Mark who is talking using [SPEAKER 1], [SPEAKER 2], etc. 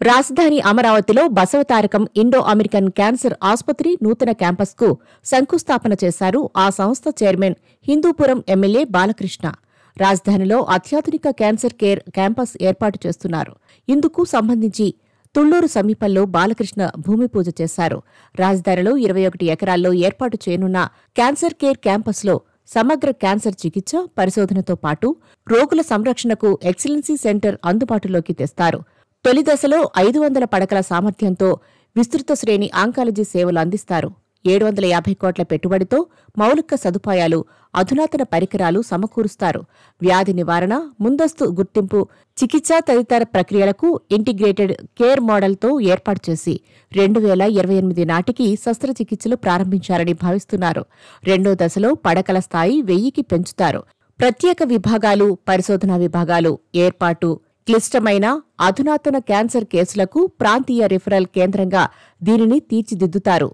[SPEAKER 1] రాజధాని అమరావతిలో Basavatarakam Indo American cancer ఆసుపత్రి నూతన క్యాంపస్కు శంకుస్థాపన చేశారు ఆ సంస్థ చైర్మన్ హిందూపురం ఎమ్మెల్యే బాలకృష్ణ. రాజధానిలో అత్యాధునిక క్యాన్సర్ కేర్ క్యాంపస్ ఏర్పాటు చేస్తున్నారు. ఇందుకు సంబంధించి తుళ్లూరు సమీపంలో బాలకృష్ణ భూమి పూజ చేశారు. రాజధానిలో 21 ఎకరాల్లో ఏర్పాటు చేయనున్న క్యాన్సర్ కేర్ క్యాంపస్లో సమగ్ర క్యాన్సర్ చికిత్స, పరిశోధనతో పాటు రోగుల సంరక్షణకు ఎక్సలెన్సీ సెంటర్ అందుబాటులోకి తెస్తారు. తొలి దశలో 500 పడకల సామర్థ్యంతో విస్తృత శ్రేణి ఆంకాలజీ సేవలు అందిస్తారు. 750 కోట్ల పెట్టుబడితో మౌలిక సదుపాయాలు, అధునాతన పరికరాలు సమకూరుస్తారు. వ్యాధి నివారణ, ముందస్తు గుర్తింపు, చికిత్స తదితర ప్రక్రియలకు ఇంటిగ్రేటెడ్ కేర్ మోడల్తో ఏర్పాటు చేసి 2028 నాటికి శస్త్రచికిత్సలు ప్రారంభించారని భావిస్తున్నారు. రెండో దశలో పడకల స్థాయి 1000కి పెంచుతారు. ప్రత్యేక విభాగాలు, పరిశోధనా విభాగాలు ఏర్పాటు, క్లిష్టమైన అధునాతన క్యాన్సర్ కేసులకు ప్రాంతీయ రిఫరల్ కేంద్రంగా దీనిని తీర్చిదిద్దుతారు.